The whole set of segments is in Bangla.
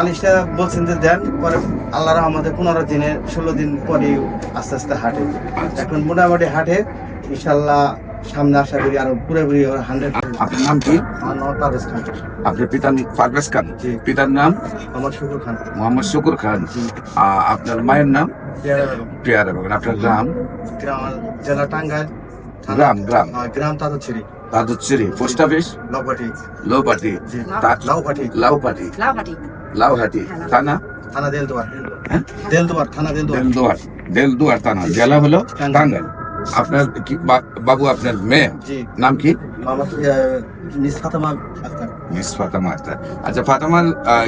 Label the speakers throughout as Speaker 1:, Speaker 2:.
Speaker 1: মালিশটা বলছেন যে দেন, পরে আল্লাহ রহমতে 15 দিনে 16 দিন পরে আস্তে আস্তে হাঁটে। এখন মোটামুটি হাঁটে, ইনশাল্লাহ সামনে আশা করি আরো পুরোপুরি 100।
Speaker 2: আপনার নাম কি?
Speaker 1: আমার নাম পারভেজ খান।
Speaker 2: আপনার পিতার পারভেজ খান।
Speaker 1: জি।
Speaker 2: পিতার নাম
Speaker 1: আমার শুকুর খান।
Speaker 2: মোহাম্মদ শুকুর খান।
Speaker 1: জি।
Speaker 2: আপনার মায়ের নাম
Speaker 1: পেয়ারা বেগম।
Speaker 2: প্রিয়ারা বেগম। আপনার গ্রাম?
Speaker 1: গ্রাম জেলা টাঙ্গাইল।
Speaker 2: গ্রাম
Speaker 1: গ্রাম তাদুছিরি।
Speaker 2: তাদুচ্চেরি। Post office
Speaker 1: Laupati.
Speaker 2: লৌপাটি।
Speaker 1: জি।
Speaker 2: তা-
Speaker 1: লাউপাটি।
Speaker 2: লাউপাটি
Speaker 3: লাউহাটি।
Speaker 2: লাউহাটি থানা
Speaker 1: থানা দেলদুয়ার।
Speaker 2: হ্যাঁ?
Speaker 1: দেলদুয়ার থানা দেলদুয়ার।
Speaker 2: দেলদুয়ার থানা, জেলা হলো
Speaker 1: টাঙ্গাইল।
Speaker 2: টাঙ্গাইল। আপনার কি বাবু আপনার মেয়ে
Speaker 1: জি।
Speaker 2: নাম কি?
Speaker 1: আমার মিস ফাতেমা আক্তার।
Speaker 2: মিস ফাতেমা আক্তার। আচ্ছা, ফাতেমার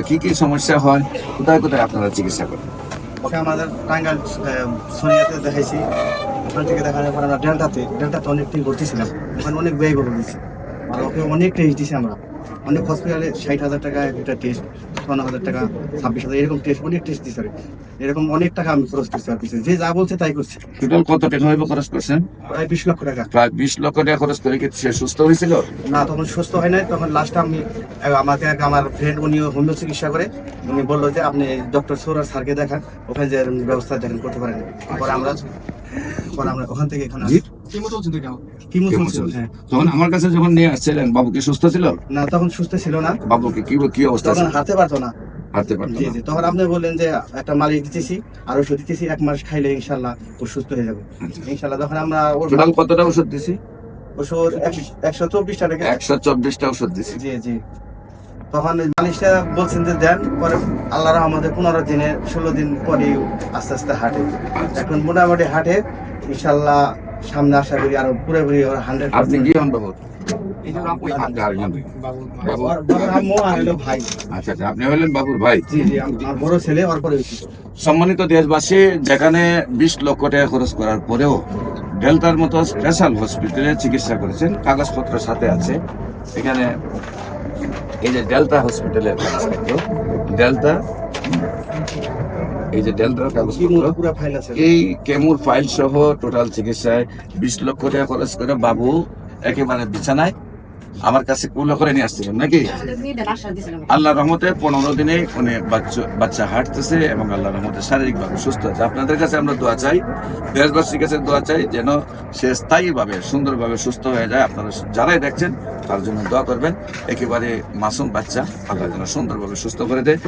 Speaker 2: কি কি সমস্যা হয়, কোথায় কোথায় আপনারা চিকিৎসা করেন?
Speaker 1: ওকে আমাদের টাঙ্গাইল সোনিয়াতে দেখাইছি। ওখান থেকে দেখানোর পর আমরা ডেল্টাতে অনেক দিন ভর্তি ছিলাম। ওখানে অনেক ব্যয়বহুল হয়েছে, আর ওকে অনেক টেস্ট দিয়েছি আমরা। অনেক হসপিটালে 60,000 টাকা একটা টেস্ট, 54,000 টাকা, 26,000 এরকম টেস্ট, অনেক টেস্ট দিচ্ছে। এরকম অনেক টাকা আমি খরচ করছি আর পিছনে। যে যা বলছে তাই করছে।
Speaker 2: টোটাল কত টাকা হইব খরচ করছেন?
Speaker 1: প্রায় 20 লক্ষ টাকা।
Speaker 2: প্রায় 20 লক্ষ টাকা খরচ করে কি সে সুস্থ হয়েছিল?
Speaker 1: না, তখন সুস্থ হয় নাই। তখন লাস্টে আমাকে আমার ফ্রেন্ড, উনি হোমিও চিকিৎসা করে, উনি বললো যে আপনি ডক্টর সৌরার স্যারকে দেখান, ওখানে যে ব্যবস্থা দেখেন করতে পারেন। পরে আমরা ওখান থেকে এখানে
Speaker 2: জি?
Speaker 1: কিমো চলছিল। হ্যাঁ।
Speaker 2: তখন আমার কাছে যখন নিয়ে আসছিলেন, বাবু কি সুস্থ ছিল?
Speaker 1: না, তখন সুস্থ ছিল না।
Speaker 2: বাবুকে কি অবস্থা
Speaker 1: তখন
Speaker 2: ছিল?
Speaker 1: হাঁটতে পারতো না।
Speaker 2: হাঁটতে পারতো
Speaker 1: জি
Speaker 2: না।
Speaker 1: জি। তখন আপনি বললেন যে একটা মালিশ দিতেছি আর ওষুধ দিতেছি, 1 মাস খাইলে ইনশাল্লাহ ও সুস্থ হয়ে যাবে। ইনশাল্লাহ তখন আমরা
Speaker 2: টোটাল কতটা ওষুধ দিছি?
Speaker 1: ওষুধ 124 টাকা।
Speaker 2: 124টা ওষুধ দিছি।
Speaker 1: জি জি। তখন মালিশটা বলছেন যে দেন, পরে আল্লাহ রহমতে 15 দিনে 16 দিন পরে আস্তে আস্তে হাঁটে। এখন মোটামুটি হাঁটে, ইনশাল্লাহ সামনে আশা করি আরো পুরোপুরি 100।
Speaker 2: আপনি কি হন বাবু? বাবু।
Speaker 1: আম্মু আর হলো ভাই।
Speaker 2: আচ্ছা আচ্ছা, আপনি হলেন বাবুর ভাই।
Speaker 1: জি জি। আমার বড় ছেলে, ওর পরে হয়েছে।
Speaker 2: সম্মানিত দেশবাসী, যেখানে 20 লক্ষ টাকা খরচ করার পরেও ডেল্টার মতো স্পেশাল হসপিটালে চিকিৎসা করেছেন, কাগজপত্র সাথে আছে। এখানে এই যে ডেল্টা হসপিটালের কাগজপত্র, ডেল্টা, এই যে ডেল্টার কাগজপত্র,
Speaker 1: পুরো ফাইল আছে।
Speaker 2: এই কেমুর ফাইল সহ টোটাল চিকিৎসায় 20 লক্ষ টাকা খরচ করে বাবু একেবারে বিছানায় আমার কাছে কুলো করে নিয়ে আসছিলেন নাকি? আল্লাহ রহমতে 15 দিনে উনি বাচ্চা হাঁটতেছে এবং আল্লাহ রহমতে শারীরিকভাবে সুস্থ আছে। আপনাদের কাছে আমরা দোয়া চাই, দেশবাসীর কাছে দোয়া চাই, যেন সে স্থায়ীভাবে সুন্দরভাবে সুস্থ হয়ে যায়। আপনারা যারাই দেখছেন তার জন্য দোয়া করবেন। একেবারে মাসুম বাচ্চা, আল্লাহ যেন সুন্দরভাবে সুস্থ করে দেয়।